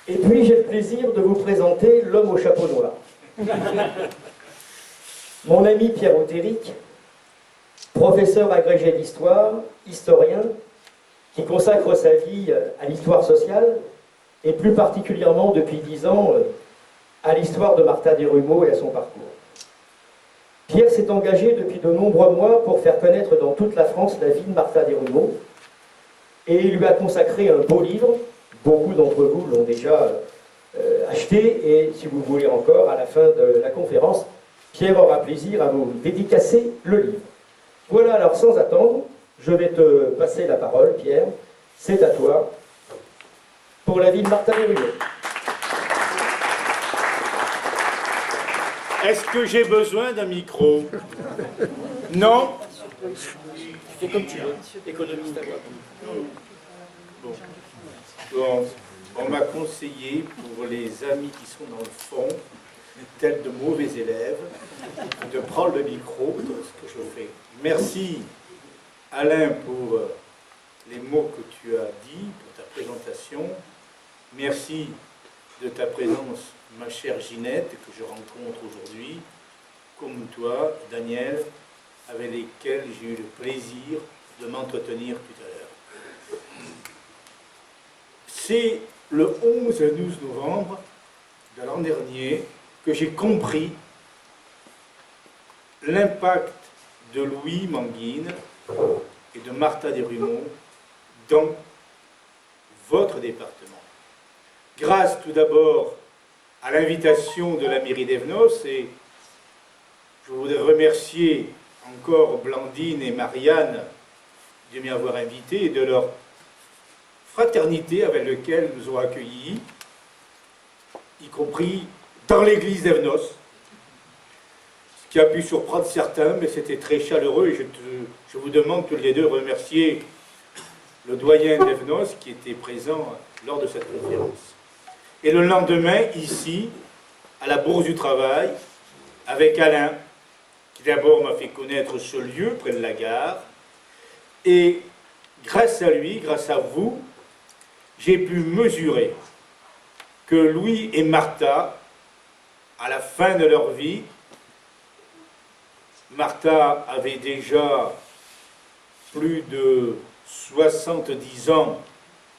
Et puis j'ai le plaisir de vous présenter l'homme au chapeau noir. Mon ami Pierre Othéric, professeur agrégé d'histoire, historien, qui consacre sa vie à l'histoire sociale, et plus particulièrement depuis 10 ans à l'histoire de Martha Desrumaux et à son parcours. Pierre s'est engagé depuis de nombreux mois pour faire connaître dans toute la France la vie de Martha Desrumaux, et il lui a consacré un beau livre. Beaucoup d'entre vous l'ont déjà acheté, et si vous voulez encore, à la fin de la conférence, Pierre aura plaisir à vous dédicacer le livre. Voilà, alors sans attendre, je vais te passer la parole, Pierre. C'est à toi, pour la vie de Martha Desrumaux. Est-ce que j'ai besoin d'un micro? Non? Fais comme tu veux, économiste à voix. Bon, on m'a conseillé, pour les amis qui sont dans le fond, tels de mauvais élèves, de prendre le micro, ce que je fais. Merci, Alain, pour les mots que tu as dit, pour ta présentation. Merci de ta présence, ma chère Ginette, que je rencontre aujourd'hui, comme toi, Daniel, avec lesquels j'ai eu le plaisir de m'entretenir tout à l'heure. C'est le 11 et 12 novembre de l'an dernier que j'ai compris l'impact de Louis Manguine et de Martha Desrumaux dans votre département. Grâce tout d'abord à l'invitation de la mairie d'Evnos, et je voudrais remercier encore Blandine et Marianne de m'y avoir invité et de leur fraternité avec laquelle nous ont accueillis, y compris dans l'église d'Evnos, ce qui a pu surprendre certains, mais c'était très chaleureux, et je vous demande tous les deux de remercier le doyen d'Evnos qui était présent lors de cette conférence. Et le lendemain, ici, à la Bourse du Travail, avec Alain, qui d'abord m'a fait connaître ce lieu près de la gare, et grâce à lui, grâce à vous, j'ai pu mesurer que Louis et Martha, à la fin de leur vie, Martha avait déjà plus de 70 ans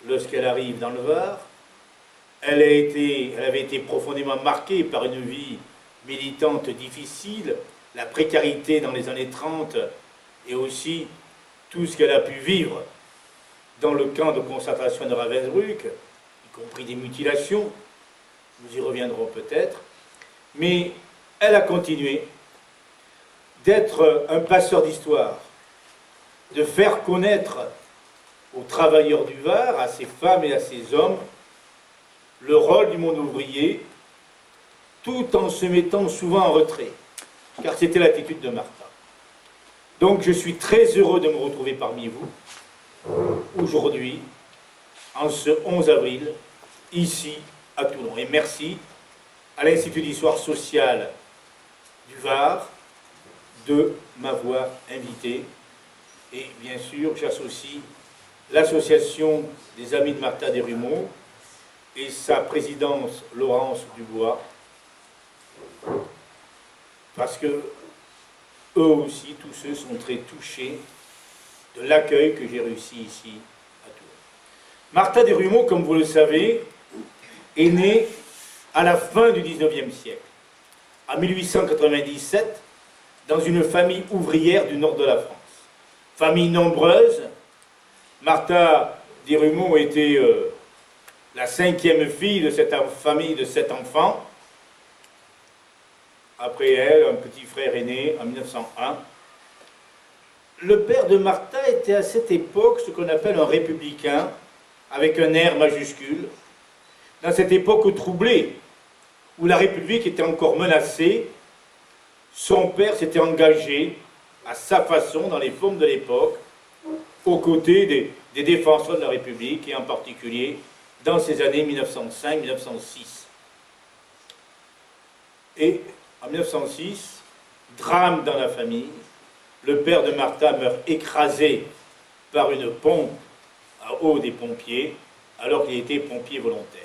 lorsqu'elle arrive dans le Var. Elle avait été profondément marquée par une vie militante difficile, la précarité dans les années 30 et aussi tout ce qu'elle a pu vivre dans le camp de concentration de Ravensbrück, y compris des mutilations, nous y reviendrons peut-être, mais elle a continué d'être un passeur d'histoire, de faire connaître aux travailleurs du Var, à ces femmes et à ces hommes, le rôle du monde ouvrier, tout en se mettant souvent en retrait, car c'était l'attitude de Martha. Donc je suis très heureux de me retrouver parmi vous, aujourd'hui, en ce 11 avril, ici à Toulon. Et merci à l'Institut d'Histoire Sociale du Var de m'avoir invité. Et bien sûr, j'associe l'association des Amis de Martha Desrumaux et sa présidence Laurence Dubois, parce que eux aussi, tous ceux sont très touchés de l'accueil que j'ai réussi ici à Toulon. Martha Desrumaux, comme vous le savez, est née à la fin du XIXe siècle, en 1897, dans une famille ouvrière du nord de la France. Famille nombreuse, Martha Desrumaux était la 5e fille de cette famille de 7 enfants. Après elle, un petit frère est né en 1901. Le père de Martha était à cette époque ce qu'on appelle un républicain, avec un R majuscule. Dans cette époque troublée, où la République était encore menacée, son père s'était engagé à sa façon, dans les formes de l'époque, aux côtés des défenseurs de la République, et en particulier dans ces années 1905-1906. Et en 1906, drame dans la famille, le père de Martha meurt écrasé par une pompe à eau des pompiers, alors qu'il était pompier volontaire.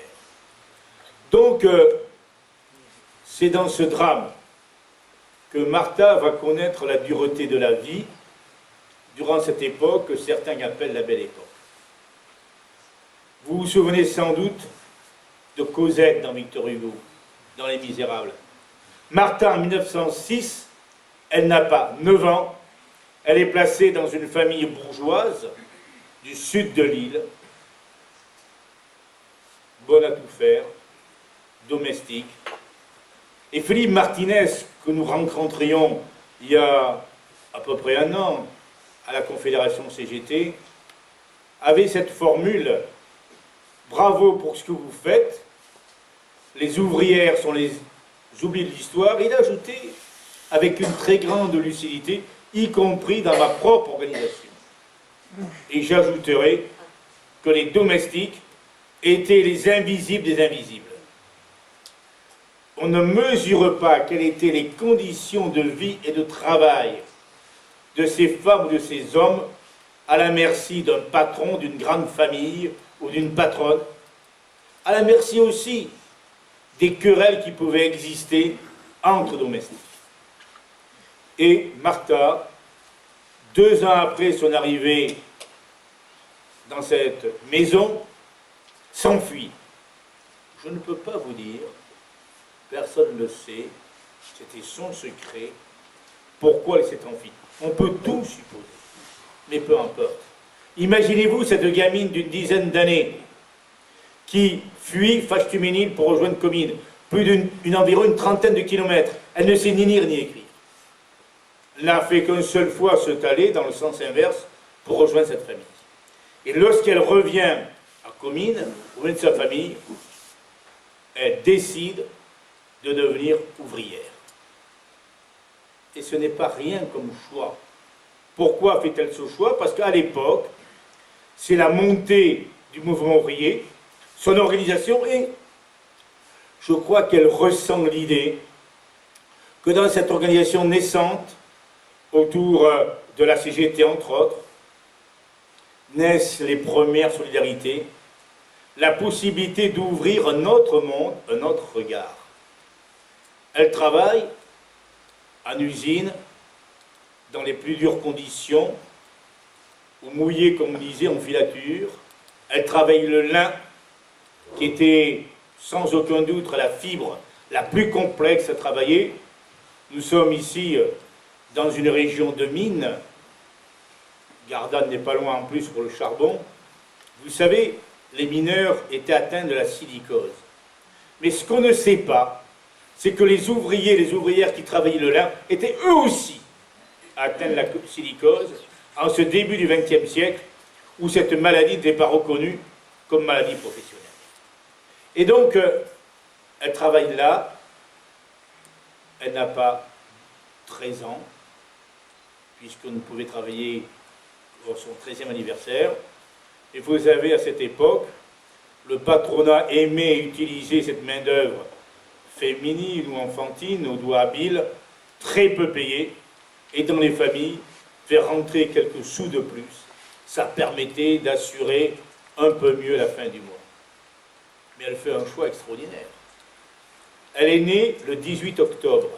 Donc, c'est dans ce drame que Martha va connaître la dureté de la vie durant cette époque que certains appellent la Belle Époque. Vous vous souvenez sans doute de Cosette dans Victor Hugo, dans Les Misérables. Martha, en 1906, elle n'a pas 9 ans, elle est placée dans une famille bourgeoise du sud de l'île, bonne à tout faire, domestique. Et Philippe Martinez, que nous rencontrions il y a à peu près 1 an à la Confédération CGT, avait cette formule « Bravo pour ce que vous faites, les ouvrières sont les oubliées de l'histoire », il a ajouté avec une très grande lucidité, y compris dans ma propre organisation. Et j'ajouterai que les domestiques étaient les invisibles des invisibles. On ne mesure pas quelles étaient les conditions de vie et de travail de ces femmes ou de ces hommes à la merci d'un patron, d'une grande famille ou d'une patronne, à la merci aussi des querelles qui pouvaient exister entre domestiques. Et Martha, 2 ans après son arrivée dans cette maison, s'enfuit. Je ne peux pas vous dire, personne ne le sait, c'était son secret, pourquoi elle s'est enfuie. On peut tout supposer, mais peu importe. Imaginez-vous cette gamine d'une dizaine d'années qui fuit Fachtuménil pour rejoindre Comines, environ une trentaine de kilomètres. Elle ne sait ni lire ni écrire. Elle n'a fait qu'une seule fois se taler dans le sens inverse pour rejoindre cette famille. Et lorsqu'elle revient à Comines, auprès de sa famille, elle décide de devenir ouvrière. Et ce n'est pas rien comme choix. Pourquoi fait-elle ce choix? Parce qu'à l'époque, c'est la montée du mouvement ouvrier, son organisation, et je crois qu'elle ressent l'idée que dans cette organisation naissante, autour de la CGT entre autres, naissent les premières solidarités, la possibilité d'ouvrir un autre monde, un autre regard. Elle travaille en usine, dans les plus dures conditions, ou mouillée, comme on disait, en filature. Elle travaille le lin, qui était sans aucun doute la fibre la plus complexe à travailler. Nous sommes ici dans une région de mines. Gardanne n'est pas loin en plus pour le charbon. Vous savez, les mineurs étaient atteints de la silicose. Mais ce qu'on ne sait pas, c'est que les ouvriers, les ouvrières qui travaillaient le lin étaient eux aussi atteints de la silicose en ce début du XXe siècle où cette maladie n'était pas reconnue comme maladie professionnelle. Et donc, elle travaille là, elle n'a pas 13 ans, puisqu'on ne pouvait travailler pour son 13e anniversaire. Et vous savez, à cette époque, le patronat aimait utiliser cette main-d'œuvre féminine ou enfantine, aux doigts habiles, très peu payée, et dans les familles, faire rentrer quelques sous de plus. Ça permettait d'assurer un peu mieux la fin du mois. Mais elle fait un choix extraordinaire. Elle est née le 18 octobre.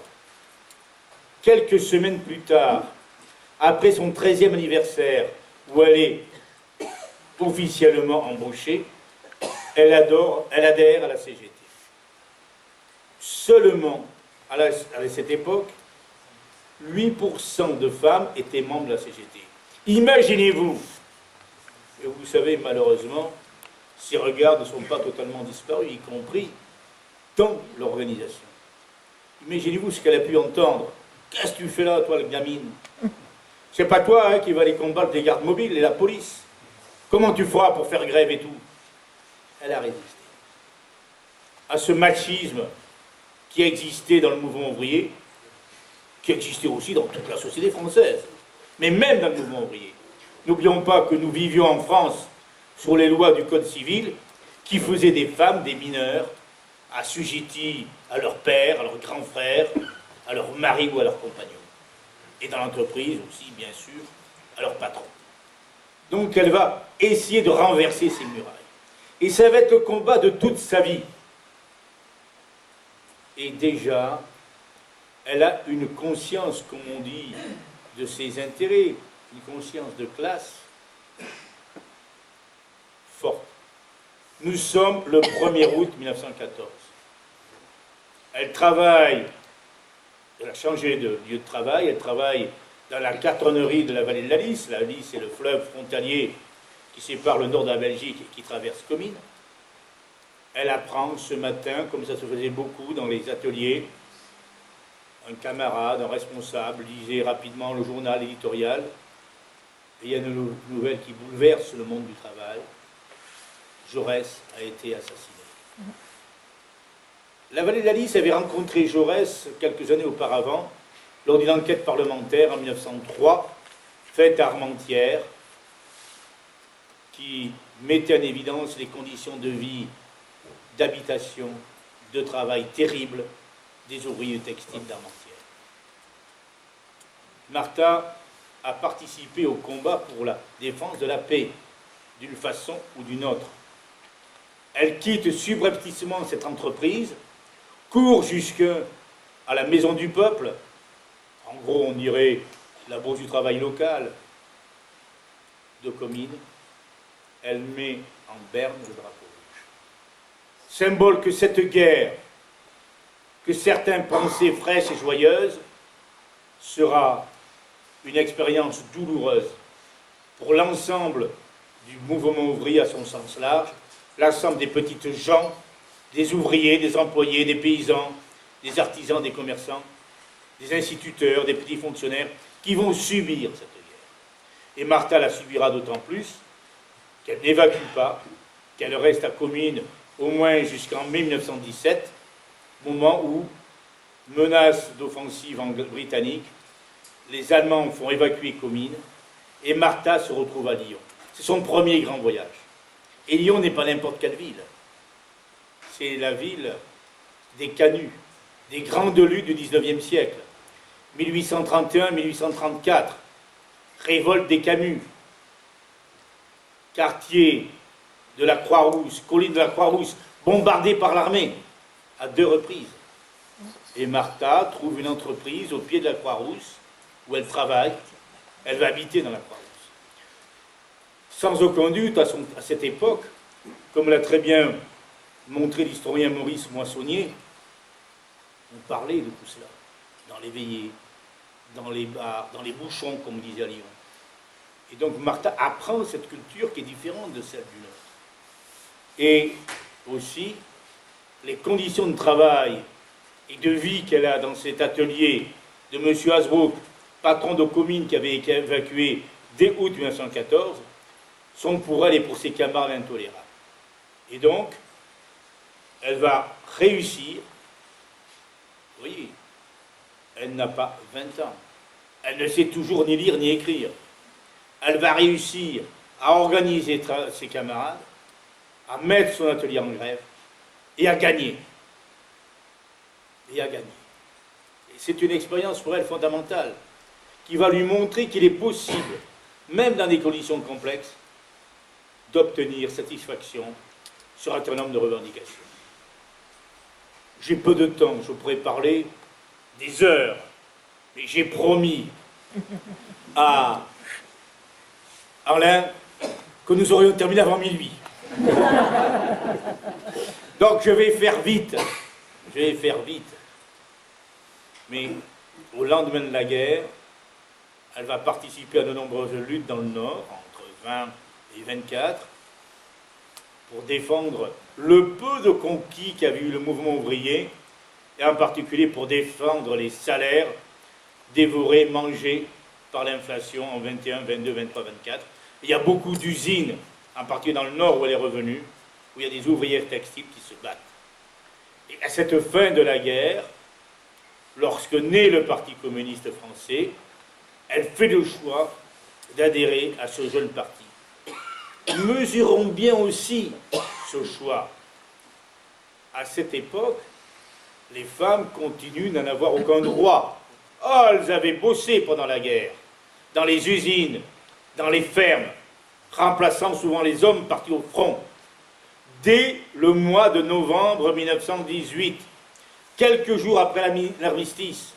Quelques semaines plus tard, après son 13e anniversaire, où elle est officiellement embauchée, elle adhère à la CGT. Seulement, à cette époque, 8% de femmes étaient membres de la CGT. Imaginez-vous, et vous savez, malheureusement, ces regards ne sont pas totalement disparus, y compris dans l'organisation. Imaginez-vous ce qu'elle a pu entendre. Qu'est-ce que tu fais là, toi, la gamine? C'est pas toi qui va aller combattre les gardes mobiles et la police. Comment tu feras pour faire grève et tout? Elle a résisté à ce machisme qui existait dans le mouvement ouvrier, qui existait aussi dans toute la société française, mais même dans le mouvement ouvrier. N'oublions pas que nous vivions en France sur les lois du Code civil qui faisaient des femmes, des mineurs, assujettis à leur père, à leur grand frère, à leur mari ou à leur compagnon. Et dans l'entreprise aussi, bien sûr, à leur patron. Donc elle va essayer de renverser ces murailles. Et ça va être le combat de toute sa vie. Et déjà, elle a une conscience, comme on dit, de ses intérêts, une conscience de classe forte. Nous sommes le 1er août 1914. Elle travaille, elle a changé de lieu de travail, elle travaille dans la cartonnerie de la vallée de la Lys. La Lys, c'est le fleuve frontalier qui sépare le nord de la Belgique et qui traverse Comines. Elle apprend ce matin, comme ça se faisait beaucoup dans les ateliers, un camarade, un responsable, lisait rapidement le journal éditorial, et il y a une nouvelle qui bouleverse le monde du travail. Jaurès a été assassiné. La vallée de la Lys avait rencontré Jaurès quelques années auparavant, lors d'une enquête parlementaire en 1903, faite à Armentières, qui mettait en évidence les conditions de vie, d'habitation, de travail terribles des ouvriers textiles d'Armentières. Martha a participé au combat pour la défense de la paix, d'une façon ou d'une autre. Elle quitte subrepticement cette entreprise, court jusqu'à la Maison du Peuple, en gros on dirait la Bourse du travail locale de Comines. Elle met en berne le drapeau rouge. Symbole que cette guerre, que certains pensaient fraîche et joyeuse, sera une expérience douloureuse pour l'ensemble du mouvement ouvrier à son sens large, l'ensemble des petites gens, des ouvriers, des employés, des paysans, des artisans, des commerçants, des instituteurs, des petits fonctionnaires, qui vont subir cette guerre. Et Martha la subira d'autant plus qu'elle n'évacue pas, qu'elle reste à Comines au moins jusqu'en mai 1917, moment où, menace d'offensive britannique, les Allemands font évacuer Comines et Martha se retrouve à Lyon. C'est son premier grand voyage. Et Lyon n'est pas n'importe quelle ville. C'est la ville des canuts, des grandes luttes du XIXe siècle. 1831-1834, révolte des Camus, quartier de la Croix-Rousse, colline de la Croix-Rousse, bombardée par l'armée à 2 reprises. Et Martha trouve une entreprise au pied de la Croix-Rousse où elle travaille, elle va habiter dans la Croix-Rousse. Sans aucun doute, à cette époque, comme l'a très bien montré l'historien Maurice Moissonnier, on parlait de tout cela, dans les veillées, dans les bars, dans les bouchons, comme on disait à Lyon. Et donc Martha apprend cette culture qui est différente de celle du nôtre. Et aussi, les conditions de travail et de vie qu'elle a dans cet atelier de M. Hasbrook, patron de Comines qui avait été évacué dès août 1914, sont pour elle et pour ses camarades intolérables. Et donc, elle va réussir. Vous voyez, elle n'a pas 20 ans. Elle ne sait toujours ni lire ni écrire. Elle va réussir à organiser ses camarades, à mettre son atelier en grève et à gagner. Et à gagner. Et c'est une expérience pour elle fondamentale qui va lui montrer qu'il est possible, même dans des conditions complexes, d'obtenir satisfaction sur un certain nombre de revendications. J'ai peu de temps, je pourrais parler des heures, mais j'ai promis à Alain que nous aurions terminé avant minuit. Donc je vais faire vite. Mais au lendemain de la guerre, elle va participer à de nombreuses luttes dans le Nord, entre 20 et 24, pour défendre le peu de conquis qu'avait eu le mouvement ouvrier, et en particulier pour défendre les salaires dévorés, mangés par l'inflation en 21, 22, 23, 24. Il y a beaucoup d'usines, en particulier dans le Nord où elle est revenue, où il y a des ouvrières textiles qui se battent. Et à cette fin de la guerre, lorsque naît le Parti communiste français, elle fait le choix d'adhérer à ce jeune parti. Mesurons bien aussi ce choix. À cette époque, les femmes continuent d'en avoir aucun droit. Oh, elles avaient bossé pendant la guerre, dans les usines, dans les fermes, remplaçant souvent les hommes partis au front. Dès le mois de novembre 1918, quelques jours après l'armistice,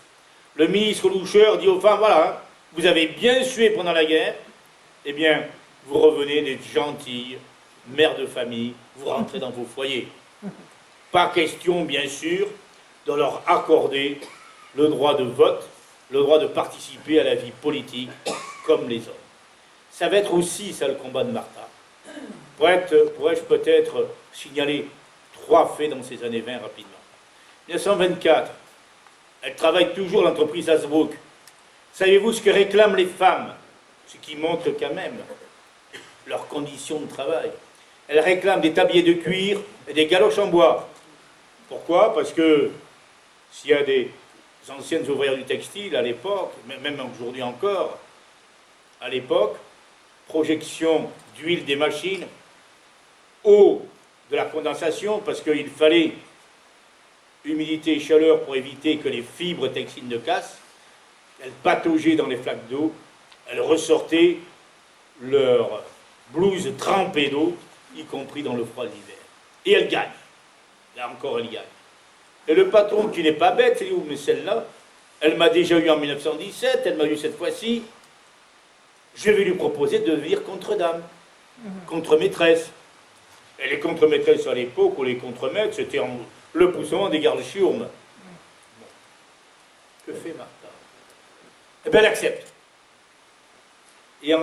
le ministre Loucheur dit aux femmes, voilà, hein, vous avez bien sué pendant la guerre, eh bien, vous revenez des gentilles mères de famille, vous rentrez dans vos foyers. Pas question, bien sûr, de leur accorder le droit de vote, le droit de participer à la vie politique comme les hommes. Ça va être aussi ça le combat de Martha. Pourrais-je peut-être signaler 3 faits dans ces années 20 rapidement. 1924, elle travaille toujours à l'entreprise Hasbrook. Savez-vous ce que réclament les femmes? Ce qui montre quand même leurs conditions de travail. Elles réclament des tabliers de cuir et des galoches en bois. Pourquoi? Parce que s'il y a des anciennes ouvrières du textile à l'époque, même aujourd'hui encore, à l'époque, projection d'huile des machines, eau de la condensation, parce qu'il fallait humidité et chaleur pour éviter que les fibres textiles ne cassent, elles pataugeaient dans les flaques d'eau, elles ressortaient leur blouse trempée d'eau, y compris dans le froid de l'hiver. Et elles gagnent. Là encore, elles gagnent. Et le patron, qui n'est pas bête, c'est où, mais celle-là, elle m'a déjà eu en 1917, elle m'a eu cette fois-ci, je vais lui proposer de devenir contre-dame, contre-maîtresse. Et les contre-maîtresses à l'époque, ou les contre-maîtres, c'était le poussement des gardes-chiourmes. Bon. Que fait Martha? Eh bien, elle accepte. Et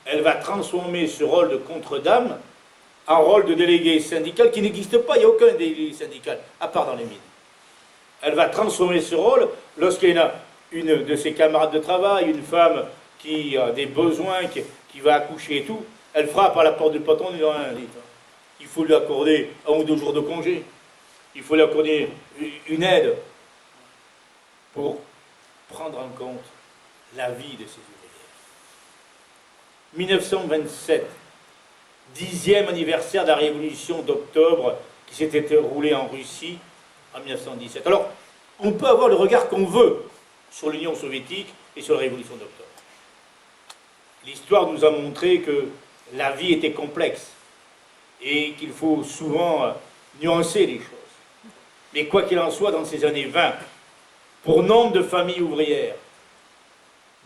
elle va transformer ce rôle de contre-dame en rôle de délégué syndical qui n'existe pas, il n'y a aucun délégué syndical, à part dans les mines. Elle va transformer ce rôle lorsqu'il y a une de ses camarades de travail, une femme qui a des besoins, qui va accoucher et tout, elle frappe à la porte du patron en disant il faut lui accorder 1 ou 2 jours de congé, il faut lui accorder une aide pour prendre en compte la vie de ces ouvrières. 1927, 10e anniversaire de la révolution d'octobre qui s'était déroulée en Russie en 1917. Alors, on peut avoir le regard qu'on veut sur l'Union soviétique et sur la révolution d'octobre. L'histoire nous a montré que la vie était complexe et qu'il faut souvent nuancer les choses. Mais quoi qu'il en soit, dans ces années 20, pour nombre de familles ouvrières,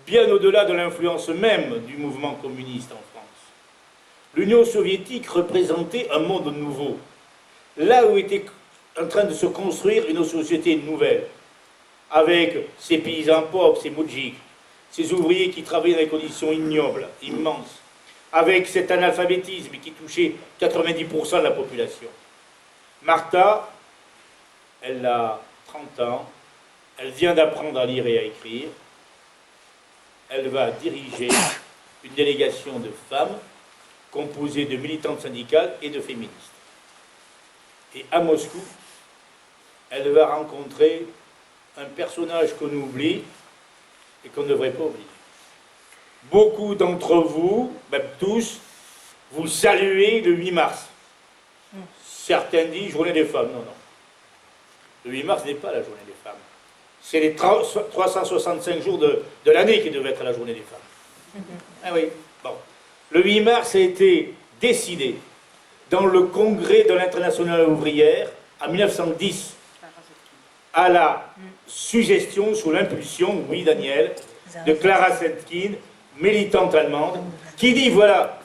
bien au-delà de l'influence même du mouvement communiste en France, l'Union soviétique représentait un monde nouveau, là où était en train de se construire une société nouvelle, avec ces paysans pauvres, ces moudjiks, ces ouvriers qui travaillaient dans des conditions ignobles, immenses, avec cet analphabétisme qui touchait 90% de la population. Martha, elle a 30 ans, elle vient d'apprendre à lire et à écrire, elle va diriger une délégation de femmes composée de militantes syndicales et de féministes. Et à Moscou, elle va rencontrer un personnage qu'on oublie et qu'on ne devrait pas oublier. Beaucoup d'entre vous, même tous, vous saluez le 8 mars. Certains disent journée des femmes. Non, non. Le 8 mars n'est pas la journée des femmes. C'est les 365 jours de l'année qui devaient être la journée des femmes. Ah oui, bon. Le 8 mars a été décidé dans le congrès de l'Internationale ouvrière en 1910 à la suggestion, sous l'impulsion, oui Daniel, de Clara Zetkin, militante allemande, qui dit, voilà,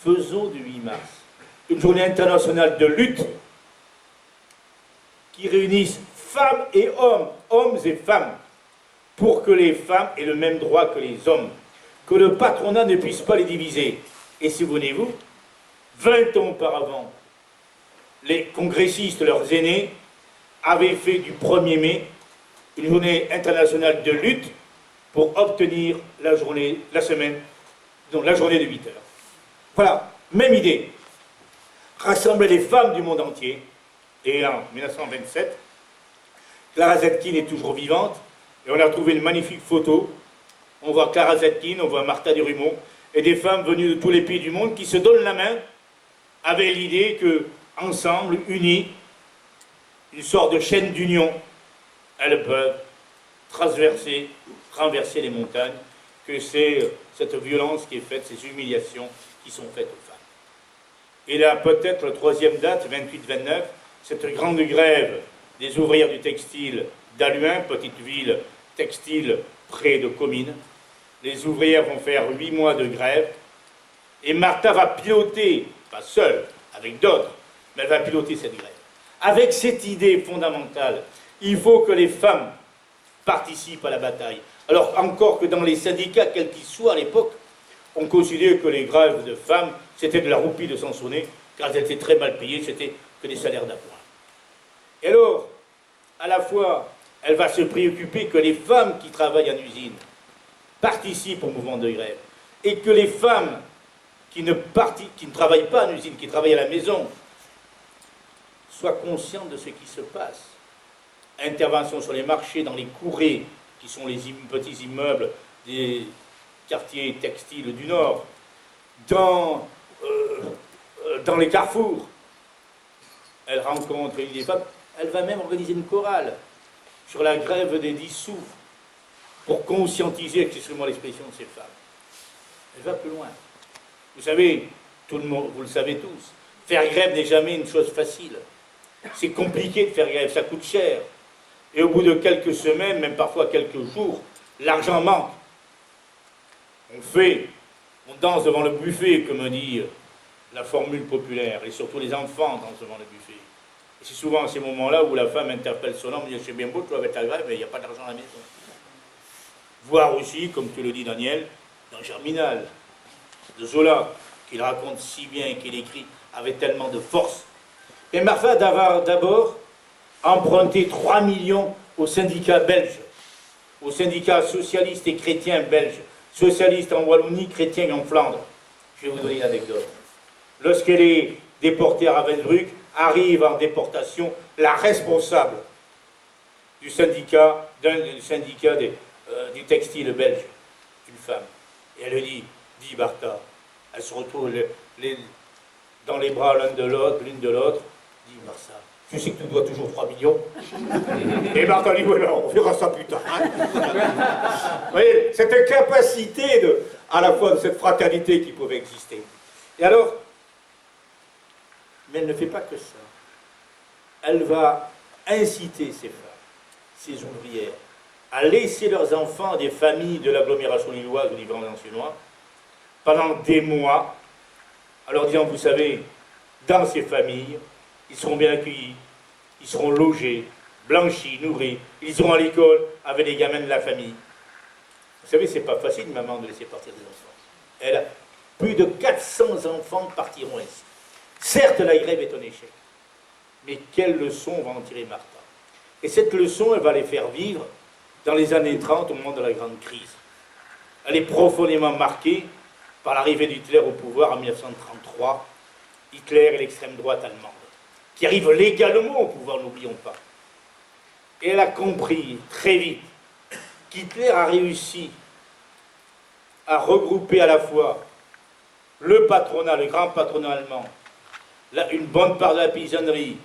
faisons du 8 mars une journée internationale de lutte qui réunisse femmes et hommes, hommes et femmes, pour que les femmes aient le même droit que les hommes, que le patronat ne puisse pas les diviser. Et souvenez-vous, 20 ans auparavant, les congressistes, leurs aînés, avaient fait du 1er mai une journée internationale de lutte pour obtenir la journée, la semaine, donc la journée de 8 heures. Voilà, même idée. Rassembler les femmes du monde entier. Et en 1927, Clara Zetkin est toujours vivante, et on a trouvé une magnifique photo. On voit Clara Zetkin, on voit Martha Desrumaux, et des femmes venues de tous les pays du monde qui se donnent la main avec l'idée que, ensemble, unies, une sorte de chaîne d'union, elles peuvent transverser, renverser les montagnes, que c'est cette violence qui est faite, ces humiliations qui sont faites aux femmes. Et là, peut-être la 3e date, 28-29, cette grande grève des ouvrières du textile d'Halluin, petite ville textile près de Comines. Les ouvrières vont faire 8 mois de grève. Et Martha va piloter, pas seule, avec d'autres, mais elle va piloter cette grève. Avec cette idée fondamentale, il faut que les femmes participent à la bataille. Alors encore que dans les syndicats, quels qu'ils soient à l'époque, on considérait que les grèves de femmes, c'était de la roupie de Sansonnet, car elles étaient très mal payées, c'était que des salaires d'appoint. Et alors, à la fois, elle va se préoccuper que les femmes qui travaillent en usine participent au mouvement de grève, et que les femmes qui ne travaillent pas en usine, qui travaillent à la maison, soient conscientes de ce qui se passe. Intervention sur les marchés, dans les courées, qui sont les petits immeubles des quartiers textiles du Nord, dans les carrefours. Elle rencontre des femmes, elle va même organiser une chorale sur la grève des 10 sous pour conscientiser, excusez-moi l'expression, de ces femmes. Elle va plus loin. Vous savez, tout le monde, vous le savez tous, faire grève n'est jamais une chose facile. C'est compliqué de faire grève, ça coûte cher. Et au bout de quelques semaines, même parfois quelques jours, l'argent manque. On danse devant le buffet, comme dit la formule populaire, et surtout les enfants dansent devant le buffet. Et c'est souvent à ces moments-là où la femme interpelle son homme, dit « C'est bien beau, tu vas avec ta grève, mais il n'y a pas d'argent à la maison. » Voire aussi, comme tu le dis Daniel, dans Germinal, de Zola, qu'il raconte si bien et qu'il écrit avec tellement de force. Et Martha d'abord emprunté 3 millions aux syndicats belges, aux syndicats socialistes et chrétiens belges, socialistes en Wallonie, chrétiens en Flandre. Je vais vous donner une anecdote. Lorsqu'elle est déportée à Ravensbrück, arrive en déportation la responsable du syndicat, du textile belge, une femme. Et elle lui dit Martha, elle se retrouve dans les bras l'une de l'autre, dit Martha, tu sais que tu dois toujours 3 millions. Et Martha dit, voilà, on verra ça plus tard. Vous voyez, cette capacité à la fois de cette fraternité qui pouvait exister. Et alors, mais elle ne fait pas que ça. Elle va inciter ces femmes, ces ouvrières, à laisser leurs enfants à des familles de l'agglomération lilloise ou du Grand Anciennois pendant des mois, en leur disant, vous savez, dans ces familles, ils seront bien accueillis, ils seront logés, blanchis, nourris, ils iront à l'école avec les gamins de la famille. Vous savez, c'est pas facile, maman, de laisser partir des enfants. Plus de 400 enfants partiront ainsi. Certes, la grève est un échec, mais quelle leçon va en tirer Martha? Et cette leçon, elle va les faire vivre dans les années 30, au moment de la grande crise. Elle est profondément marquée par l'arrivée d'Hitler au pouvoir en 1933, Hitler et l'extrême droite allemande, qui arrivent légalement au pouvoir, n'oublions pas. Et elle a compris très vite qu'Hitler a réussi à regrouper à la fois le patronat, le grand patronat allemand, une bonne part de la paysannerie,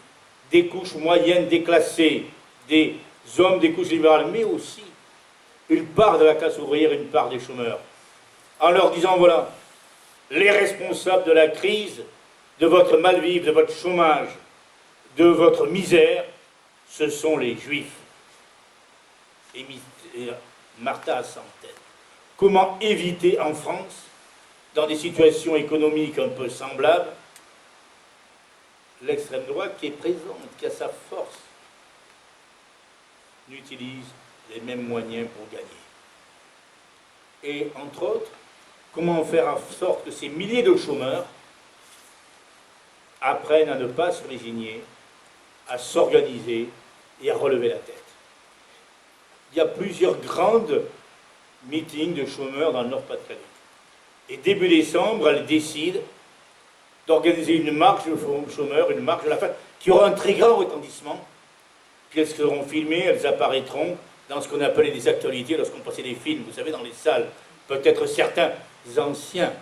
des couches moyennes déclassées, des hommes des couches libérales, mais aussi une part de la classe ouvrière, une part des chômeurs, en leur disant, voilà, les responsables de la crise, de votre mal-vivre, de votre chômage, de votre misère, ce sont les Juifs. Et Martha a ça en tête. Comment éviter en France, dans des situations économiques un peu semblables, l'extrême droite qui est présente, qui a sa force, n'utilise les mêmes moyens pour gagner. Et entre autres, comment faire en sorte que ces milliers de chômeurs apprennent à ne pas se résigner, à s'organiser et à relever la tête. Il y a plusieurs grandes meetings de chômeurs dans le Nord-Pas-de-Calais. Et début décembre, elle décide d'organiser une marche de chômeurs, une marche de la faim, qui aura un très grand retentissement. Puis elles seront filmées, elles apparaîtront dans ce qu'on appelait des actualités, lorsqu'on passait des films, vous savez, dans les salles. Peut-être certains anciens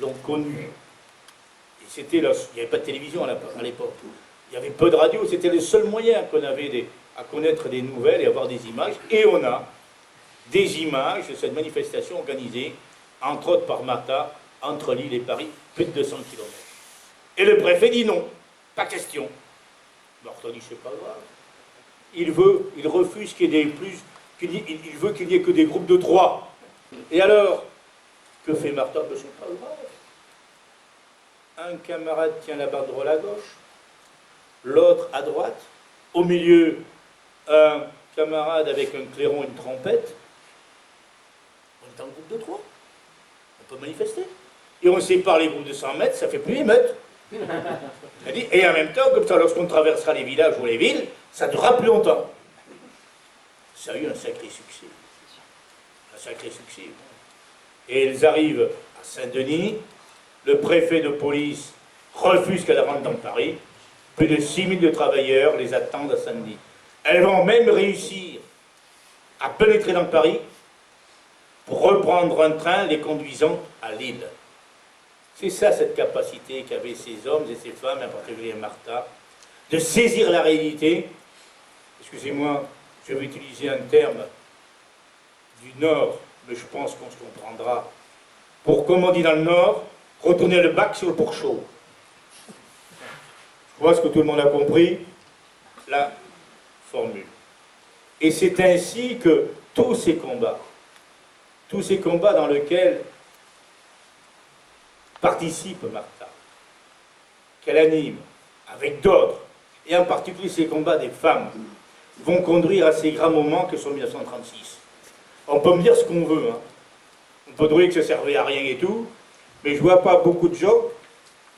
l'ont connu. Et c'était là, il n'y avait pas de télévision à l'époque. Il y avait peu de radio, c'était le seul moyen qu'on avait à connaître des nouvelles et avoir des images. Et on a des images de cette manifestation organisée, entre autres par Martha, entre Lille et Paris, plus de 200 km. Et le préfet dit non, pas question. Martha dit, c'est pas grave. il refuse qu'il y ait il veut qu'il n'y ait que des groupes de 3. Et alors, que fait Martha? Ben, c'est pas grave. Un camarade tient la banderole à gauche, l'autre à droite, au milieu, un camarade avec un clairon et une trompette. On est en groupe de 3. On peut manifester. Et on sépare les groupes de 100 mètres, ça fait plus émeute. Et en même temps, comme ça, lorsqu'on traversera les villages ou les villes, ça durera plus longtemps. Ça a eu un sacré succès. Un sacré succès. Et ils arrivent à Saint-Denis, le préfet de police refuse qu'elle rentre dans Paris, plus de 6000 de travailleurs les attendent à Saint-Denis. Elles vont même réussir à pénétrer dans Paris pour reprendre un train les conduisant à Lille. C'est ça, cette capacité qu'avaient ces hommes et ces femmes, en particulier Martha, de saisir la réalité. Excusez-moi, je vais utiliser un terme du Nord, mais je pense qu'on se comprendra. Pour, comme on dit dans le Nord, retourner le bac sur le pourchaud. Je pense que tout le monde a compris la formule. Et c'est ainsi que tous ces combats dans lesquels participe Martha, qu'elle anime avec d'autres, et en particulier ces combats des femmes, vont conduire à ces grands moments que sont 1936. On peut me dire ce qu'on veut, hein. On peut trouver que ça ne servait à rien et tout, mais je ne vois pas beaucoup de gens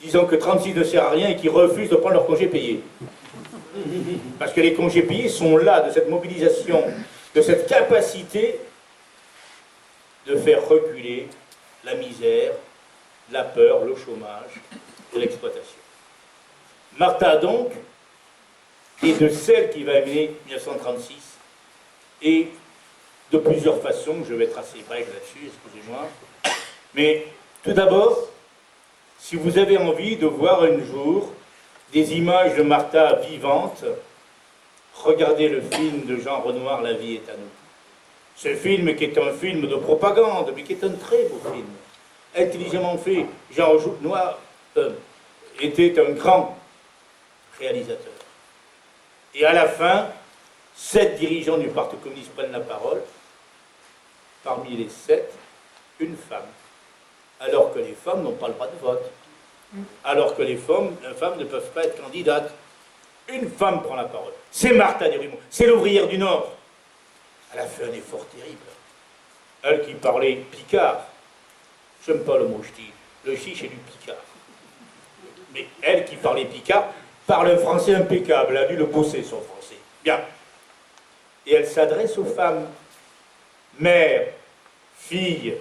disant que 36 ne sert à rien et qui refusent de prendre leur congé payé. Parce que les congés payés sont là, de cette mobilisation, de cette capacité de faire reculer la misère, la peur, le chômage et l'exploitation. Martha, donc, est de celle qui va mener 1936, et de plusieurs façons, je vais être assez bref là-dessus, excusez-moi, mais tout d'abord, si vous avez envie de voir un jour des images de Martha vivante, regardez le film de Jean Renoir, La vie est à nous. Ce film qui est un film de propagande, mais qui est un très beau film, intelligemment fait. Jean Renoir était un grand réalisateur. Et à la fin, 7 dirigeants du Parti communiste prennent la parole. Parmi les 7, une femme. Alors que les femmes n'ont pas le droit de vote. Alors que les femmes ne peuvent pas être candidates. Une femme prend la parole. C'est Martha Desrumaux. C'est l'ouvrière du Nord. Elle a fait un effort terrible. Elle qui parlait picard. J'aime pas le mot ch'ti. Le chi, c'est du picard. Mais elle qui parlait picard, parle un français impeccable. Elle a dû le bosser, son français. Bien. Et elle s'adresse aux femmes. Mère, fille,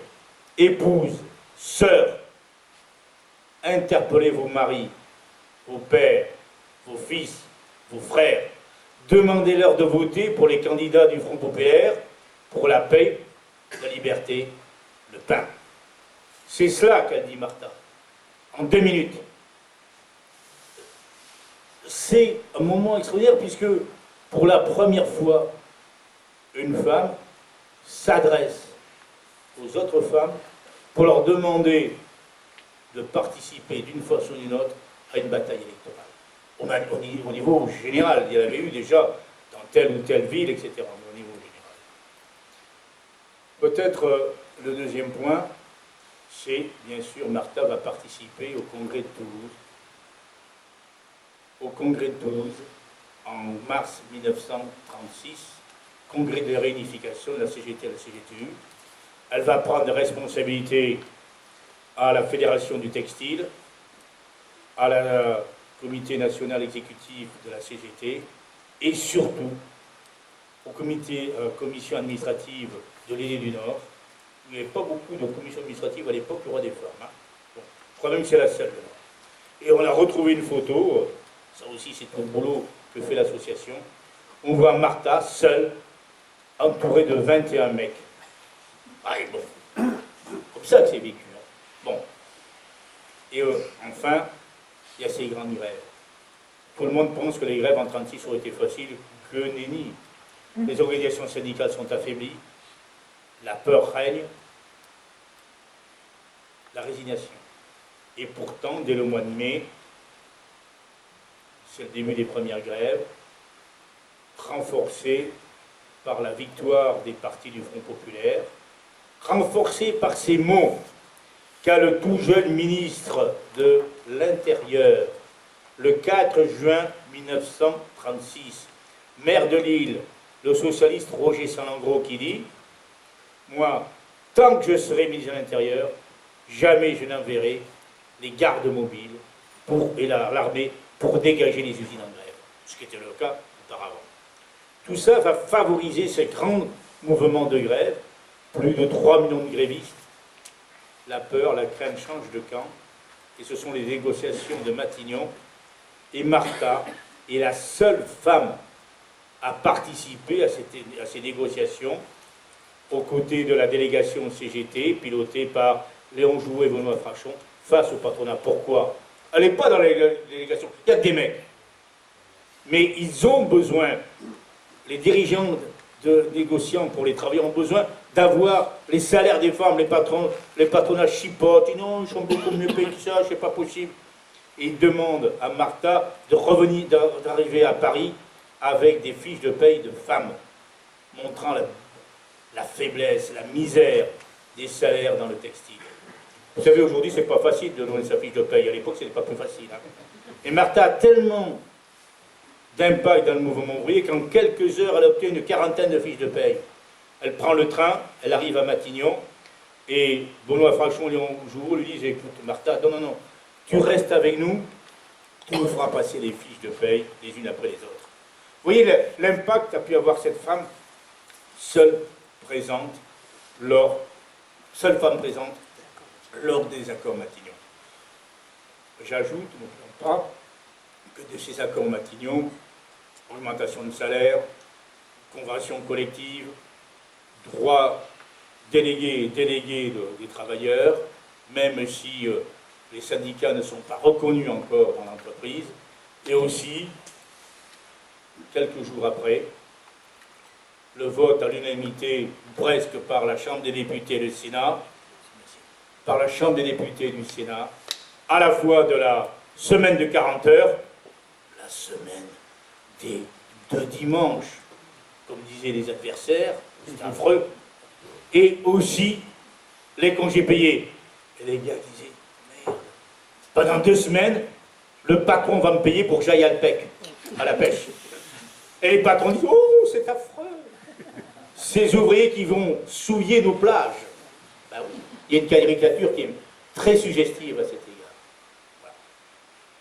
épouse, sœur. Interpellez vos maris, vos pères, vos fils, vos frères. Demandez-leur de voter pour les candidats du Front populaire, pour la paix, la liberté, le pain. C'est cela qu'a dit Martha, en 2 minutes. C'est un moment extraordinaire puisque, pour la première fois, une femme s'adresse aux autres femmes pour leur demander de participer d'une façon ou d'une autre à une bataille électorale. Au niveau général, il y en avait eu déjà dans telle ou telle ville, etc. Mais au niveau général. Peut-être le deuxième point, c'est, bien sûr, Martha va participer au congrès de Toulouse. Au congrès de Toulouse, en mars 1936, congrès de réunification de la CGT à la CGTU. Elle va prendre des responsabilités à la Fédération du Textile, à la Comité national exécutif de la CGT, et surtout au commission administrative de l'île du Nord. Il n'y avait pas beaucoup de commissions administratives à l'époque, il y aura des femmes. Hein. Bon, je crois même que c'est la seule. Et on a retrouvé une photo, ça aussi c'est tout le boulot que fait l'association. On voit Martha seule, entourée de 21 mecs. Ah, et bon, comme ça que c'est vécu. Hein. Bon. Et enfin, il y a ces grandes grèves. Tout le monde pense que les grèves en 1936 auraient été faciles, que nenni. Les organisations syndicales sont affaiblies, la peur règne, la résignation. Et pourtant, dès le mois de mai, c'est le début des premières grèves, renforcée par la victoire des partis du Front populaire, renforcée par ces mots qu'a le tout jeune ministre de l'Intérieur, le 4 juin 1936, maire de Lille, le socialiste Roger Salengro, qui dit « Moi, tant que je serai ministre de l'Intérieur, jamais je n'enverrai les gardes mobiles et l'armée pour dégager les usines en grève », ce qui était le cas auparavant. Tout ça va favoriser ces grands mouvements de grève, plus de 3 millions de grévistes. La peur, la crainte changent de camp, et ce sont les négociations de Matignon, et Martha est la seule femme à participer à ces négociations, aux côtés de la délégation CGT, pilotée par Léon Jouet et Benoît Frachon, face au patronat. Pourquoi? Elle n'est pas dans la délégation, il y a que des mecs. Mais ils ont besoin, les dirigeants négociants pour les travailleurs ont besoin d'avoir les salaires des femmes, les patronats chipotent, ils disent non, ils sont beaucoup mieux payés que ça, c'est pas possible. Et ils demandent à Martha de revenir, d'arriver à Paris avec des fiches de paye de femmes, montrant la faiblesse, la misère des salaires dans le textile. Vous savez, aujourd'hui, c'est pas facile de donner sa fiche de paye. À l'époque, c'était pas plus facile. Hein. Et Martha a tellement d'impact dans le mouvement ouvrier qu'en quelques heures, elle obtient une quarantaine de fiches de paye. Elle prend le train, elle arrive à Matignon, et Benoît Frachon et Léon Jouot lui disent « Écoute, Martha, non, tu restes avec nous, tu me feras passer les fiches de paye les unes après les autres. » Vous voyez l'impact qu'a pu avoir cette femme, seule femme présente lors des accords Matignon. J'ajoute, n'oublions pas, que de ces accords Matignon, augmentation de salaire, convention collective, droit délégué des travailleurs, même si les syndicats ne sont pas reconnus encore dans l'entreprise, et aussi, quelques jours après, le vote à l'unanimité, presque par la Chambre des députés et le Sénat, par la Chambre des députés du Sénat, à la fois de la semaine de 40 heures, la semaine des 2 dimanches, comme disaient les adversaires, c'est affreux, et aussi les congés payés. Et les gars disaient, merde, pendant 2 semaines, le patron va me payer pour que j'aille à l'PEC, à la pêche. Et les patrons disent, oh, c'est affreux. Ces ouvriers qui vont souiller nos plages. Ben oui, il y a une caricature qui est très suggestive à cet égard. Voilà.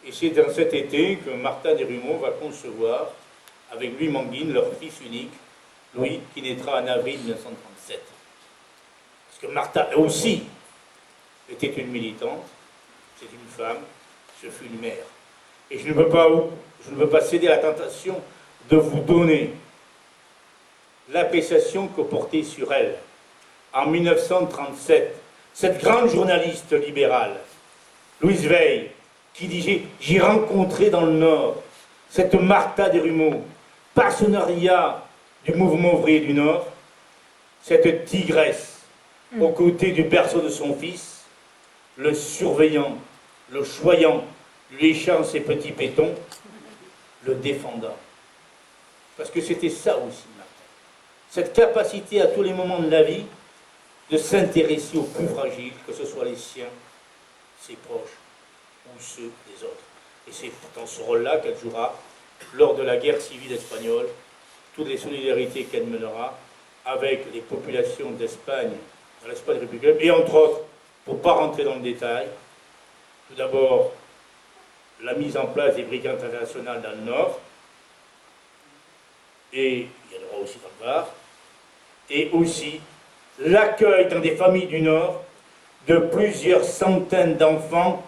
Et c'est dans cet été que Martha Desrumaux va concevoir, avec Louis Manguine, leur fils unique, Louis, qui naîtra en avril 1937. Parce que Martha aussi était une militante, c'est une femme, je fus une mère. Et je ne veux pas céder à la tentation de vous donner l'appréciation que portait sur elle, en 1937, cette grande journaliste libérale, Louise Veil, qui disait « J'ai rencontré dans le Nord cette Martha Desrumaux, partenariat du mouvement ouvrier du Nord, cette tigresse, aux côtés du berceau de son fils, le surveillant, le choyant, lui léchant ses petits pétons, le défendant. » Parce que c'était ça aussi, Martha. Cette capacité à tous les moments de la vie de s'intéresser aux plus fragiles, que ce soit les siens, ses proches ou ceux des autres. Et c'est dans ce rôle-là qu'elle jouera lors de la guerre civile espagnole, toutes les solidarités qu'elle mènera avec les populations d'Espagne, dans l'Espagne républicaine, et entre autres, pour ne pas rentrer dans le détail, tout d'abord la mise en place des brigades internationales dans le Nord, et il y en aura aussi dans le Var, et aussi l'accueil dans des familles du Nord de plusieurs centaines d'enfants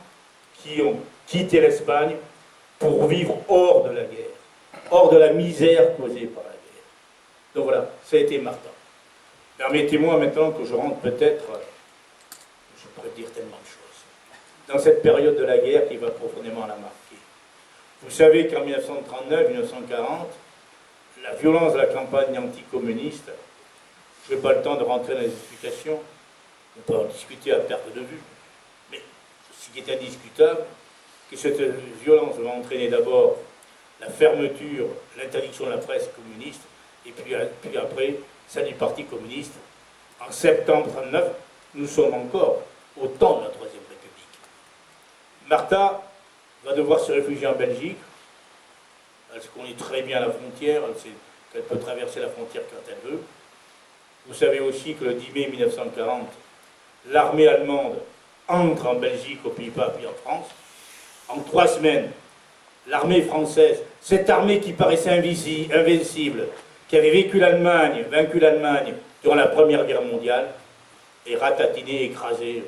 qui ont quitté l'Espagne pour vivre hors de la guerre, hors de la misère causée par la guerre. Donc voilà, ça a été Martha. Permettez-moi maintenant que je rentre peut-être, je pourrais dire tellement de choses, dans cette période de la guerre qui va profondément la marquer. Vous savez qu'en 1939-1940, la violence de la campagne anticommuniste, je n'ai pas le temps de rentrer dans les explications, on peut en discuter à perte de vue, mais ce qui est indiscutable, que cette violence va entraîner d'abord la fermeture, l'interdiction de la presse communiste, et puis après, celle du Parti communiste. En septembre 1939, nous sommes encore au temps de la Troisième République. Martha va devoir se réfugier en Belgique. Elle connaît très bien la frontière, elle sait qu'elle peut traverser la frontière quand elle veut. Vous savez aussi que le 10 mai 1940, l'armée allemande entre en Belgique, aux Pays-Bas, puis en France. En 3 semaines, l'armée française, cette armée qui paraissait invincible, qui avait vaincu l'Allemagne durant la Première Guerre mondiale, est ratatinée, écrasée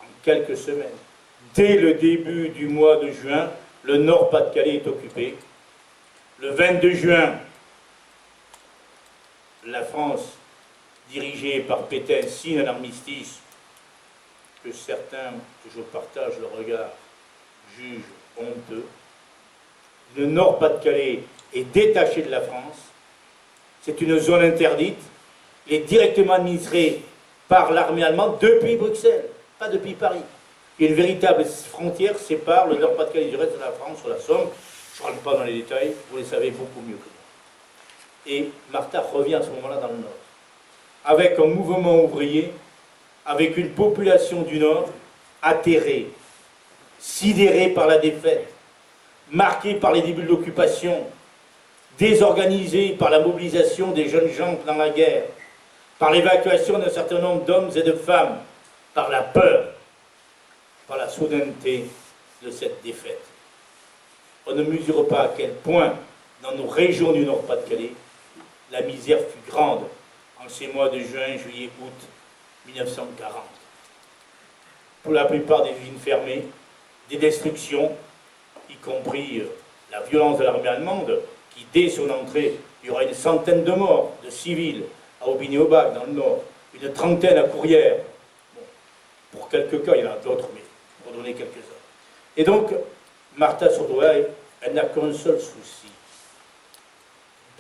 en quelques semaines. Dès le début du mois de juin, le Nord-Pas-de-Calais est occupé. Le 22 juin, la France, dirigée par Pétain, signe un armistice que certains, que je partage le regard, jugent honteux. Le Nord-Pas-de-Calais est détaché de la France. C'est une zone interdite. Il est directement administré par l'armée allemande depuis Bruxelles, pas depuis Paris. Il y a une véritable frontière sépare le Nord-Pas-de-Calais du reste de la France sur la Somme. Je ne rentre pas dans les détails, vous les savez beaucoup mieux que moi. Et Martha revient à ce moment-là dans le Nord, avec un mouvement ouvrier, avec une population du Nord atterrée, sidérée par la défaite, marquée par les débuts de l'occupation, désorganisée par la mobilisation des jeunes gens dans la guerre, par l'évacuation d'un certain nombre d'hommes et de femmes, par la peur, par la soudaineté de cette défaite. On ne mesure pas à quel point, dans nos régions du Nord-Pas-de-Calais, la misère fut grande en ces mois de juin, juillet, août 1940. Pour la plupart des usines fermées, des destructions, y compris la violence de l'armée allemande, qui dès son entrée, il y aura une centaine de morts, de civils, à Aubigny-au-Bac, dans le Nord, une trentaine à Courrières. Bon, pour quelques cas, il y en a d'autres, mais pour donner quelques-uns. Et donc, Martha Sourdouaille, elle n'a qu'un seul souci,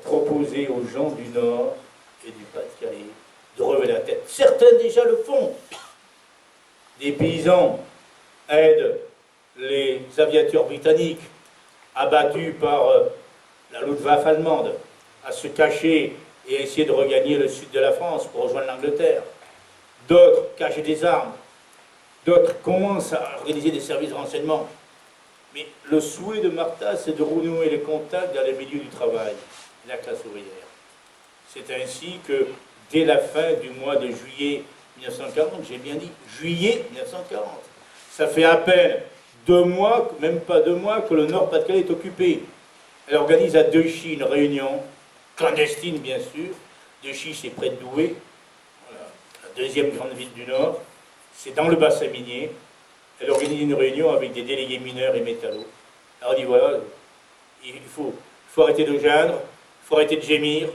proposer aux gens du Nord et du Pas-de-Calais de relever la tête. Certains déjà le font. Des paysans aident les aviateurs britanniques abattus par la Luftwaffe allemande à se cacher et à essayer de regagner le sud de la France pour rejoindre l'Angleterre. D'autres cachent des armes. D'autres commencent à organiser des services de renseignement. Mais le souhait de Martha, c'est de renouer les contacts dans les milieux du travail, la classe ouvrière. C'est ainsi que, dès la fin du mois de juillet 1940, j'ai bien dit, juillet 1940, ça fait à peine 2 mois, même pas 2 mois, que le Nord-Pas-de-Calais est occupé. Elle organise à Dechy une réunion, clandestine bien sûr. Dechy, c'est près de Douai, voilà, la 2e grande ville du Nord. C'est dans le bassin minier. Elle organise une réunion avec des délégués mineurs et métallos. Alors elle dit voilà, il faut arrêter de geindre, il faut arrêter de gémir,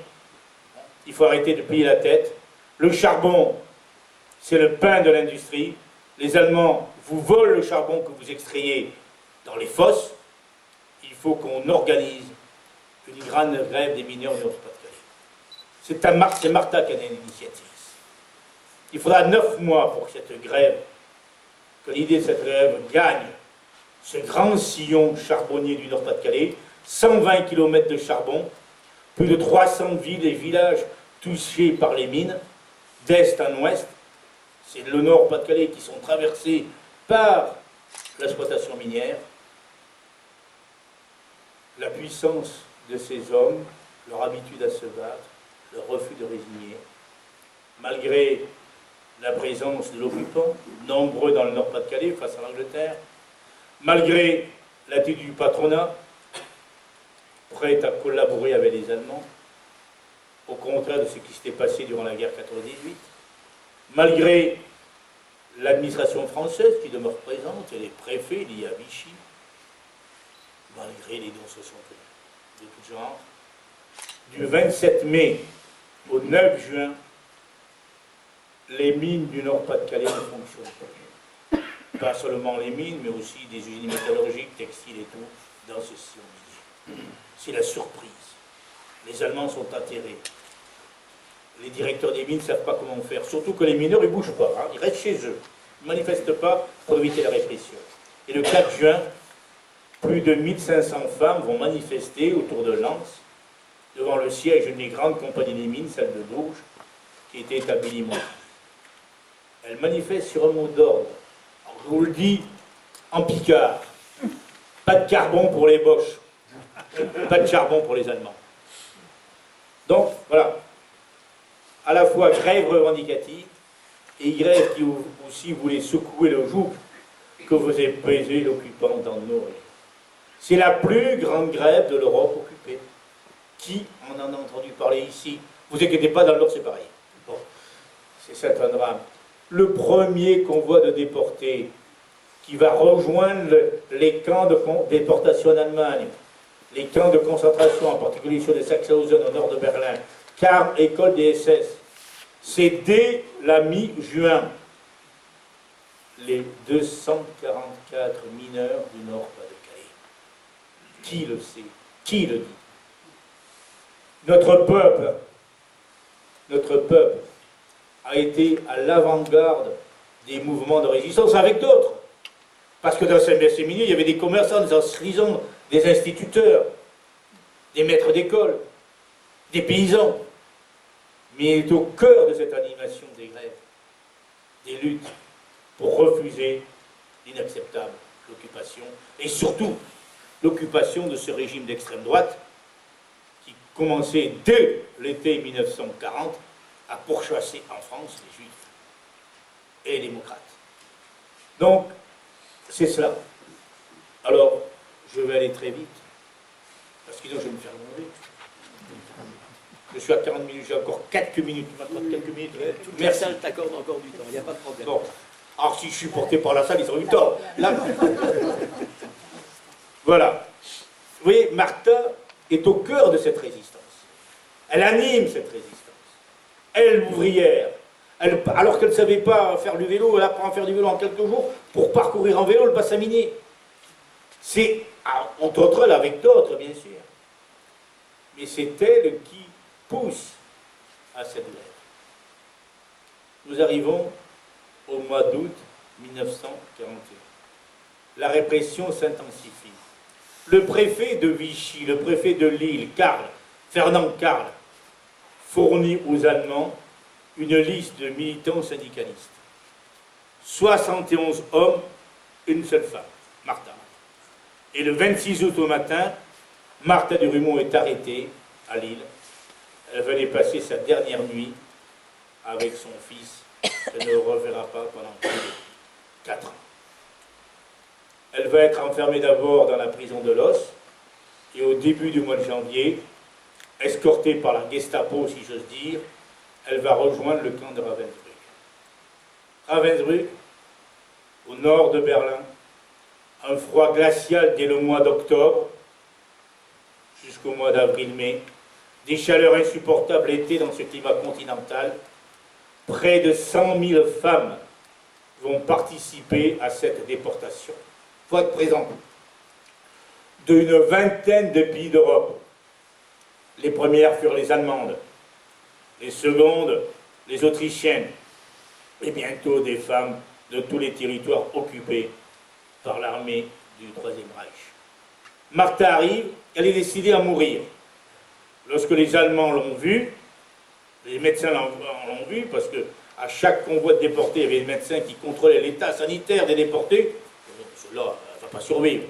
il faut arrêter de plier la tête. Le charbon, c'est le pain de l'industrie. Les Allemands vous volent le charbon que vous extrayez dans les fosses. Il faut qu'on organise une grande grève des mineurs de Nord-Pas-de-Calais. C'est Martha qui en est l'initiatrice. Il faudra 9 mois pour que cette grève, que l'idée de cette grève gagne ce grand sillon charbonnier du Nord-Pas-de-Calais, 120 km de charbon, plus de 300 villes et villages touchés par les mines, d'est en ouest. C'est le Nord-Pas-de-Calais qui sont traversés par l'exploitation minière. La puissance de ces hommes, leur habitude à se battre, leur refus de résigner, malgré la présence de l'occupant, nombreux dans le Nord-Pas-de-Calais face à l'Angleterre, malgré l'attitude du patronat, prêt à collaborer avec les Allemands, au contraire de ce qui s'était passé durant la guerre 14-18, malgré l'administration française qui demeure présente, et les préfets liés à Vichy, malgré les démonstrations de tout genre, du 27 mai au 9 juin, les mines du Nord-Pas-de-Calais ne fonctionnent pas. Pas seulement les mines, mais aussi des usines métallurgiques, textiles et tout, dans ce sillon. C'est la surprise. Les Allemands sont atterrés. Les directeurs des mines ne savent pas comment faire. Surtout que les mineurs, ils ne bougent pas. Hein. Ils restent chez eux. Ils ne manifestent pas pour éviter la répression. Et le 4 juin, plus de 1500 femmes vont manifester autour de Lens, devant le siège d'une des grandes compagnies des mines, celle de Dourges, qui était établie Limoges. Elles manifestent sur un mot d'ordre. Je vous le dis en picard. Pas de carbone pour les Boches. Pas de charbon pour les Allemands. Donc, voilà. À la fois grève revendicative et grève qui aussi voulait secouer le joug que vous avez pesé l'occupant dans nos régions. C'est la plus grande grève de l'Europe occupée. Qui en a entendu parler ici? Vous inquiétez pas, dans le Nord c'est pareil. Bon, c'est ça un drame. Le premier convoi de déportés qui va rejoindre les camps de déportation en Allemagne, les camps de concentration, en particulier sur les Sachsenhausen au nord de Berlin, car école des SS, c'est dès la mi-juin. Les 244 mineurs du Nord-Pas-de-Calais. Qui le sait? Qui le dit? Notre peuple a été à l'avant-garde des mouvements de résistance avec d'autres. Parce que dans ces milieux, il y avait des commerçants, des artisans, des instituteurs, des maîtres d'école, des paysans. Mais il est au cœur de cette animation des grèves, des luttes, pour refuser l'inacceptable, l'occupation, et surtout l'occupation de ce régime d'extrême droite qui commençait dès l'été 1940 à pourchasser en France les juifs et les démocrates. Donc, c'est cela. Alors, je vais aller très vite, parce que sinon je vais me faire demander. Je suis à 40 minutes, j'ai encore quelques minutes. Quelques minutes. Toute la salle t'accorde encore du temps, il n'y a pas de problème. Bon. Alors, si je suis porté par la salle, ils ont eu le temps. Là, voilà. Vous voyez, Martha est au cœur de cette résistance. Elle anime cette résistance. Elle, l'ouvrière, alors qu'elle ne savait pas faire du vélo, elle apprend à faire du vélo en quelques jours pour parcourir en vélo le bassin minier. C'est, entre autres, elle avec d'autres, bien sûr. Mais c'est elle qui pousse à cette grève. Nous arrivons au mois d'août 1941. La répression s'intensifie. Le préfet de Vichy, le préfet de Lille, Fernand Karl, fournit aux Allemands une liste de militants syndicalistes. 71 hommes, une seule femme, Martha. Et le 26 août au matin, Martha Durumont est arrêtée à Lille. Elle venait passer sa dernière nuit avec son fils. Elle ne le reverra pas pendant plus de 4 ans. Elle va être enfermée d'abord dans la prison de Los, et au début du mois de janvier, escortée par la Gestapo, si j'ose dire, elle va rejoindre le camp de Ravensbrück. Ravensbrück, au nord de Berlin, un froid glacial dès le mois d'octobre, jusqu'au mois d'avril-mai, des chaleurs insupportables l'été dans ce climat continental. Près de 100 000 femmes vont participer à cette déportation. Il faut être présent. D'une vingtaine de pays d'Europe. Les premières furent les Allemandes, les secondes, les Autrichiennes, et bientôt des femmes de tous les territoires occupés par l'armée du Troisième Reich. Martha arrive, elle est décidée à mourir. Lorsque les Allemands l'ont vue, les médecins l'ont vu, parce qu'à chaque convoi de déportés, il y avait des médecins qui contrôlaient l'état sanitaire des déportés. Cela, elle ne va pas survivre.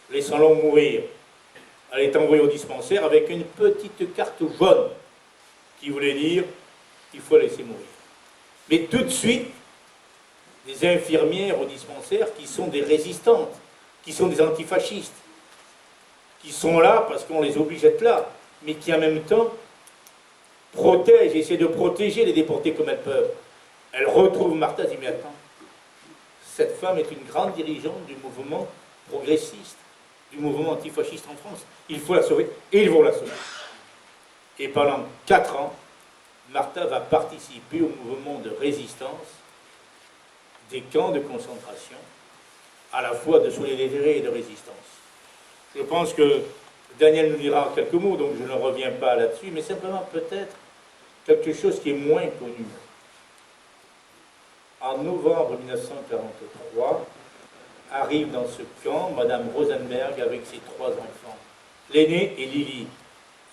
Laissons-la mourir. Elle est envoyée au dispensaire avec une petite carte jaune qui voulait dire qu'il faut la laisser mourir. Mais tout de suite, des infirmières au dispensaire qui sont des résistantes, qui sont des antifascistes, qui sont là parce qu'on les oblige à être là, mais qui en même temps protègent, essaient de protéger les déportés comme elles peuvent. Elle retrouve Martha et dit, mais attends, cette femme est une grande dirigeante du mouvement progressiste, du mouvement antifasciste en France. Il faut la sauver, et ils vont la sauver. Et pendant 4 ans, Martha va participer au mouvement de résistance des camps de concentration, à la fois de solidarité et de résistance. Je pense que Daniel nous dira quelques mots, donc je ne reviens pas là-dessus, mais simplement peut-être quelque chose qui est moins connu. En novembre 1943, arrive dans ce camp, Madame Rosenberg, avec ses 3 enfants. L'aîné est Lily.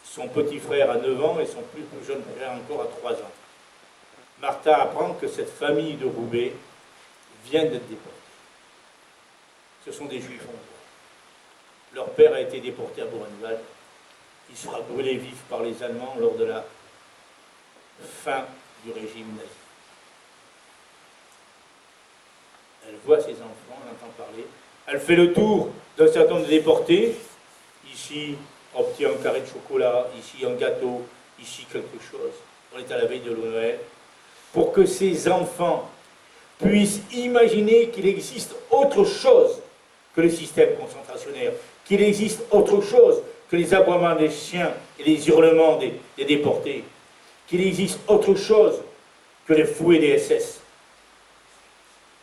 Son petit frère a 9 ans et son plus jeune frère encore a 3 ans. Martha apprend que cette famille de Roubaix vient d'être déportée. Ce sont des juifs hongrois. Leur père a été déporté à Buchenwald. Il sera brûlé vif par les Allemands lors de la fin du régime nazi. Elle voit ses enfants, elle entend parler. Elle fait le tour d'un certain nombre de déportés. Ici, obtient un carré de chocolat, ici un gâteau, ici quelque chose. On est à la veille de Noël. Pour que ces enfants puissent imaginer qu'il existe autre chose que le système concentrationnaire, qu'il existe autre chose que les aboiements des chiens et les hurlements des déportés, qu'il existe autre chose que les fouets des SS.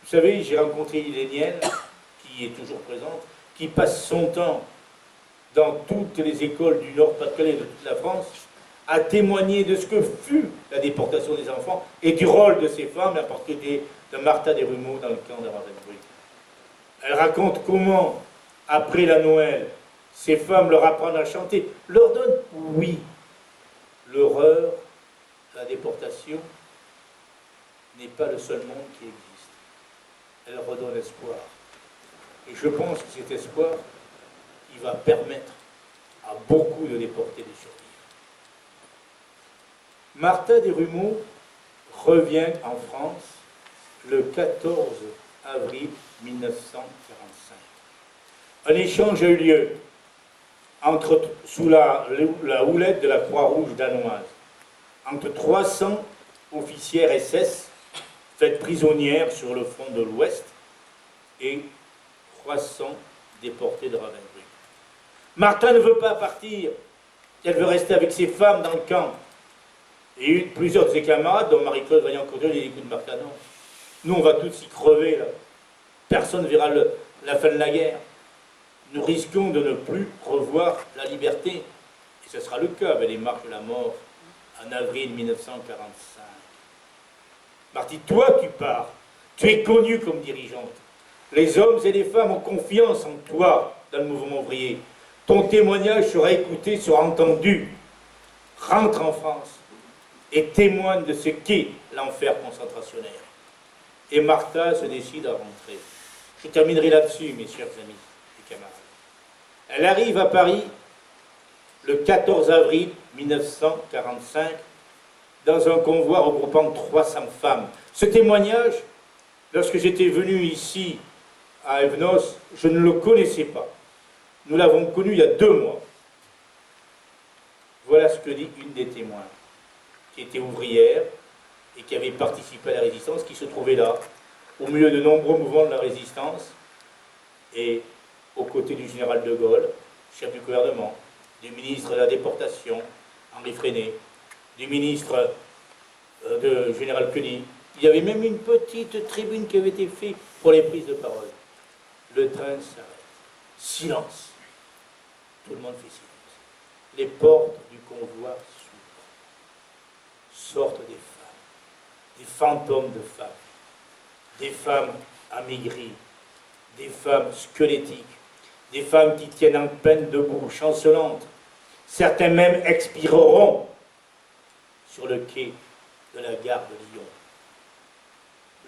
Vous savez, j'ai rencontré une Lénienne, qui est toujours présente, qui passe son temps dans toutes les écoles du Nord-Pas-de-Calais et de toute la France, à témoigner de ce que fut la déportation des enfants et du rôle de ces femmes, en particulier de Martha Desrumaux dans le camp de Ravensbrück. Elle raconte comment, après la Noël, ces femmes leur apprennent à chanter, leur donnent, oui, l'horreur, la déportation n'est pas le seul monde qui existe. Elle redonne espoir. Et je pense que cet espoir, il va permettre à beaucoup de déportés de survivre. Martha Desrumaux revient en France le 14 avril 1945. Un échange a eu lieu sous la houlette de la Croix-Rouge danoise entre 300 officières SS faites prisonnières sur le front de l'Ouest et 300 déportés de Ravensbrück. Martha ne veut pas partir, elle veut rester avec ses femmes dans le camp. Et plusieurs de ses camarades, dont Marie-Claude Vaillant-Cordelier, lui dit, écoute Martha, non, nous on va tous y crever là. Personne ne verra la fin de la guerre. Nous risquons de ne plus revoir la liberté. Et ce sera le cas avec les marches de la mort en avril 1945. Marty, toi tu pars, tu es connue comme dirigeante. Les hommes et les femmes ont confiance en toi dans le mouvement ouvrier. Ton témoignage sera écouté, sera entendu. Rentre en France et témoigne de ce qu'est l'enfer concentrationnaire. Et Martha se décide à rentrer. Je terminerai là-dessus, mes chers amis et camarades. Elle arrive à Paris le 14 avril 1945 dans un convoi regroupant 300 femmes. Ce témoignage, lorsque j'étais venu ici à Evnos, je ne le connaissais pas. Nous l'avons connu il y a 2 mois. Voilà ce que dit une des témoins, qui était ouvrière et qui avait participé à la résistance, qui se trouvait là, au milieu de nombreux mouvements de la résistance, et aux côtés du général de Gaulle, chef du gouvernement, du ministre de la déportation, Henri Freinet, du ministre de général Cuny. Il y avait même une petite tribune qui avait été faite pour les prises de parole. Le train s'arrête. Silence. Tout le monde fait silence. Les portes du convoi s'ouvrent. Sortent des fantômes de femmes, des femmes amaigries, des femmes squelettiques, des femmes qui tiennent en peine debout, chancelantes. Certains même expireront sur le quai de la gare de Lyon.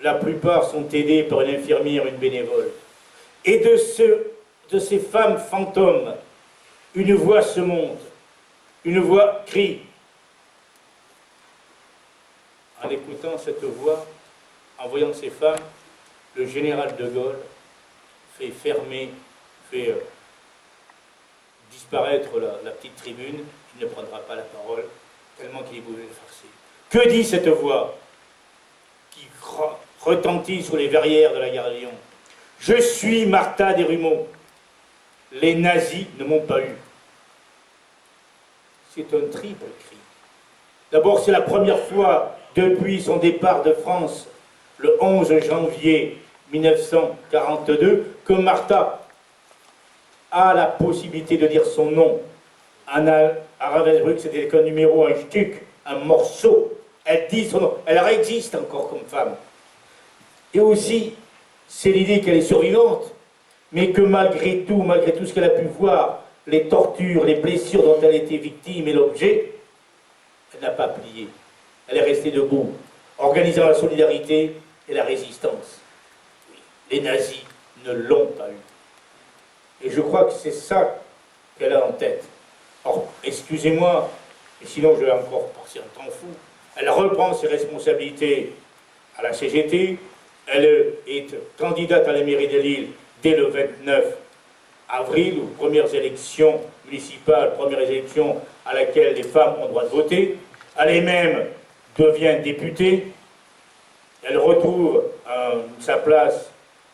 La plupart sont aidés par une infirmière, une bénévole. Et de ces femmes fantômes, une voix se monte, une voix crie. En écoutant cette voix, en voyant ces femmes, le général de Gaulle fait disparaître la petite tribune. Il ne prendra pas la parole, tellement qu'il est bouleversé. Que dit cette voix qui retentit sur les verrières de la gare de Lyon? Je suis Martha Desrumaux. Les nazis ne m'ont pas eu. C'est un triple cri. D'abord, c'est la première fois depuis son départ de France, le 11 janvier 1942, que Martha a la possibilité de dire son nom. À Ravensbrück, c'était qu'un numéro, un stuc, un morceau. Elle dit son nom. Elle existe encore comme femme. Et aussi, c'est l'idée qu'elle est survivante. mais que malgré tout ce qu'elle a pu voir, les tortures, les blessures dont elle a été victime et l'objet, elle n'a pas plié. Elle est restée debout, organisant la solidarité et la résistance. Les nazis ne l'ont pas eu. Et je crois que c'est ça qu'elle a en tête. Or, excusez-moi, et sinon je vais encore passer un temps fou, elle reprend ses responsabilités à la CGT, elle est candidate à la mairie de Lille dès le 29 avril, aux premières élections municipales, premières élections à laquelle les femmes ont le droit de voter. Elle-même devient députée. Elle retrouve sa place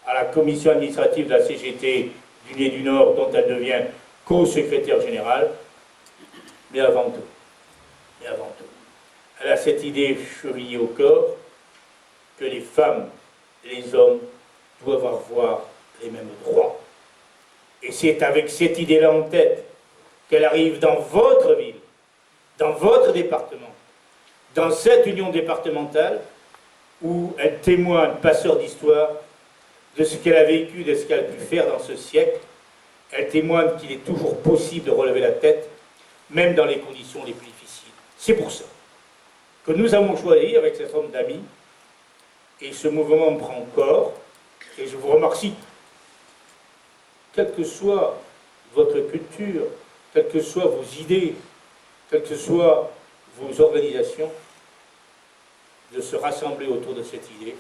à la commission administrative de la CGT du Nez du Nord, dont elle devient co-secrétaire générale. Mais avant tout, elle a cette idée chevillée au corps que les femmes et les hommes doivent avoir les mêmes droits. Et c'est avec cette idée-là en tête qu'elle arrive dans votre ville, dans votre département, dans cette union départementale où elle témoigne, passeur d'histoire, de ce qu'elle a vécu, de ce qu'elle a pu faire dans ce siècle. Elle témoigne qu'il est toujours possible de relever la tête, même dans les conditions les plus difficiles. C'est pour ça que nous avons choisi, avec cet homme d'amis, et ce mouvement prend corps, et je vous remercie, quelle que soit votre culture, quelles que soient vos idées, quelles que soient vos organisations, de se rassembler autour de cette idée,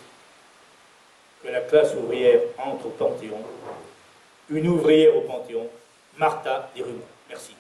que la classe ouvrière entre au Panthéon, une ouvrière au Panthéon, Martha Desrumaux. Merci.